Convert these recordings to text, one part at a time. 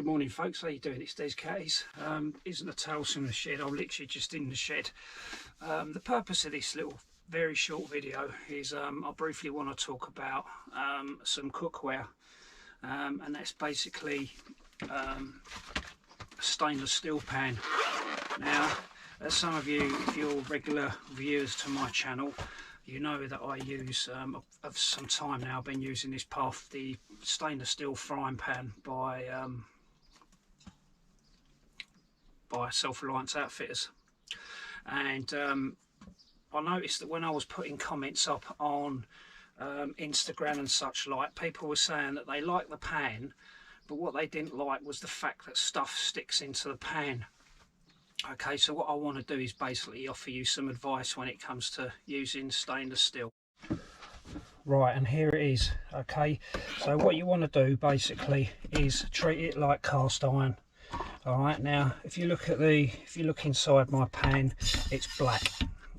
Good morning folks, how you doing? It's Descattys. Isn't a tales from the shed, I'm literally just in the shed. The purpose of this little very short video is I briefly want to talk about some cookware, and that's basically a stainless steel pan. Now, as some of you, if you're regular viewers to my channel, you know that I use, of some time now, I've been using this the stainless steel frying pan by Reliance outfitters. And I noticed that when I was putting comments up on Instagram and such like, people were saying that they liked the pan, but what they didn't like was the fact that stuff sticks into the pan. Okay, so what I want to do is basically offer you some advice when it comes to using stainless steel. Right, and here it is. Okay, so what you want to do basically is treat it like cast iron. All right, now if you look inside my pan, it's black.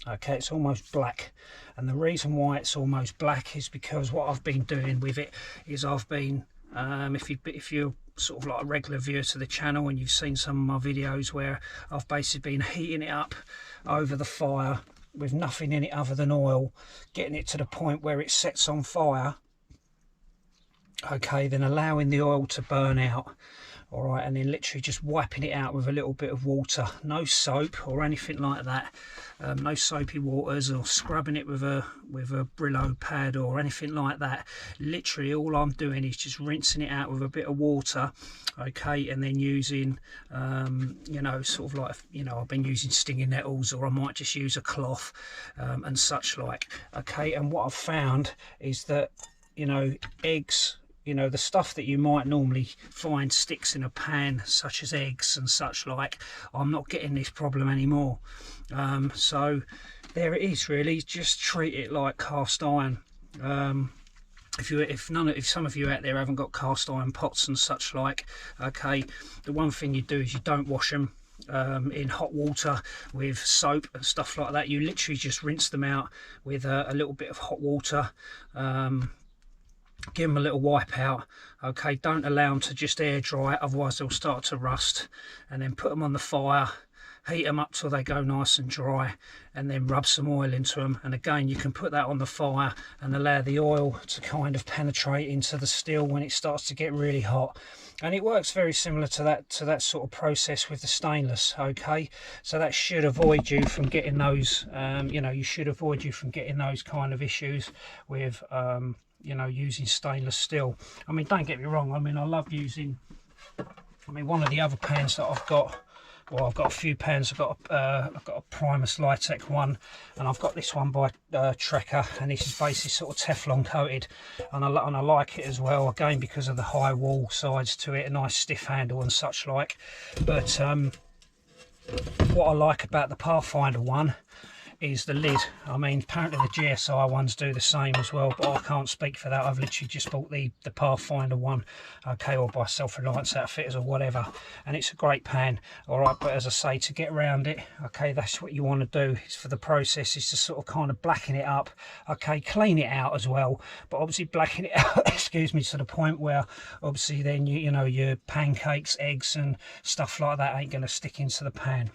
Okay, it's almost black, and the reason why it's almost black is because what I've been doing with it is I've been if you're sort of like a regular viewer to the channel and you've seen some of my videos where I've basically been heating it up over the fire with nothing in it other than oil, getting it to the point where it sets on fire, okay, then allowing the oil to burn out. All right, and then literally just wiping it out with a little bit of water, no soap or anything like that, no soapy waters, or scrubbing it with a Brillo pad or anything like that. Literally all I'm doing is just rinsing it out with a bit of water, okay, and then using you know, sort of like, you know, I've been using stinging nettles, or I might just use a cloth and such like. Okay, and what I've found is that, you know, eggs, you know, the stuff that you might normally find sticks in a pan, such as eggs and such like, I'm not getting this problem anymore. So there it is, really. Just treat it like cast iron. If some of you out there haven't got cast iron pots and such like, okay, the one thing you do is you don't wash them in hot water with soap and stuff like that. You literally just rinse them out with a little bit of hot water. Give them a little wipe out. Okay, don't allow them to just air dry, otherwise they'll start to rust. And then put them on the fire, heat them up till they go nice and dry, and then rub some oil into them. And again, you can put that on the fire and allow the oil to kind of penetrate into the steel when it starts to get really hot. And it works very similar to that sort of process with the stainless. Okay, so that should avoid you from getting those you know, you should avoid you from getting those kind of issues with you know, using stainless steel. I mean, don't get me wrong, I mean, I love using, I mean, one of the other pans that I've got, well, I've got a few pans. I've got a Primus Litec one, and I've got this one by Trekker, and this is basically sort of Teflon coated, and I like it as well, again because of the high wall sides to it, a nice stiff handle and such like. But what I like about the Pathfinder one is the lid. I mean, apparently the GSI ones do the same as well, but I can't speak for that. I've literally just bought the Pathfinder one, okay, or by Reliance outfitters or whatever, and it's a great pan. All right, but as I say, to get around it, okay, that's what you want to do. Is for the process is to sort of kind of blacken it up, okay, clean it out as well, but obviously blacken it out excuse me, to the point where obviously then you know, your pancakes, eggs and stuff like that ain't going to stick into the pan.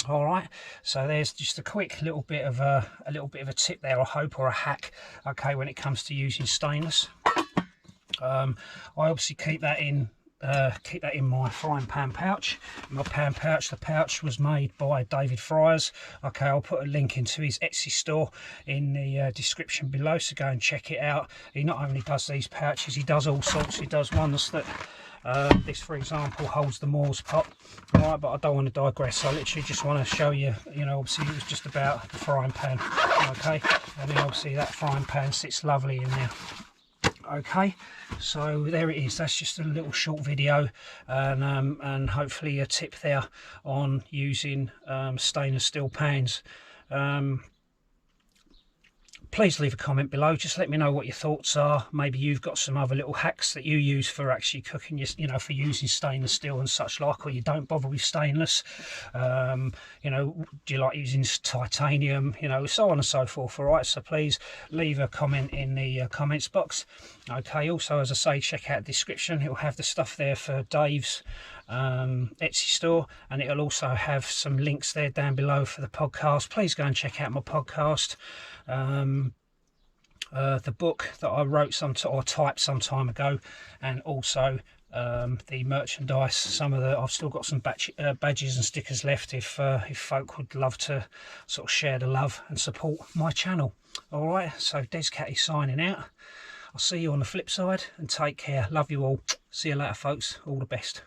All right, so there's just a quick little bit of a tip there, I hope, or a hack, okay, when it comes to using stainless. I obviously keep that in my frying pan pouch. My pan pouch, the pouch was made by David Fryers. Okay, I'll put a link into his Etsy store in the description below, so go and check it out. He not only does these pouches, he does all sorts. He does ones that this, for example, holds the Moors pot. All right, but I don't want to digress. I literally just want to show you, you know, obviously it was just about the frying pan, okay, and then obviously that frying pan sits lovely in there. Okay, so there it is. That's just a little short video, and hopefully a tip there on using stainless steel pans. please leave a comment below. Just let me know what your thoughts are. Maybe you've got some other little hacks that you use for actually cooking, you know, for using stainless steel and such like, or you don't bother with stainless. You know, do you like using titanium, you know, so on and so forth. All right, so please leave a comment in the comments box. Okay, also, as I say, check out the description. It will have the stuff there for Dave's Etsy store, and it'll also have some links there down below for the podcast. Please go and check out my podcast, the book that I wrote or typed some time ago, and also the merchandise. I've still got some badges and stickers left if folk would love to sort of share the love and support my channel. All right, so Descattys signing out. I'll see you on the flip side, and take care. Love you all. See you later, folks. All the best.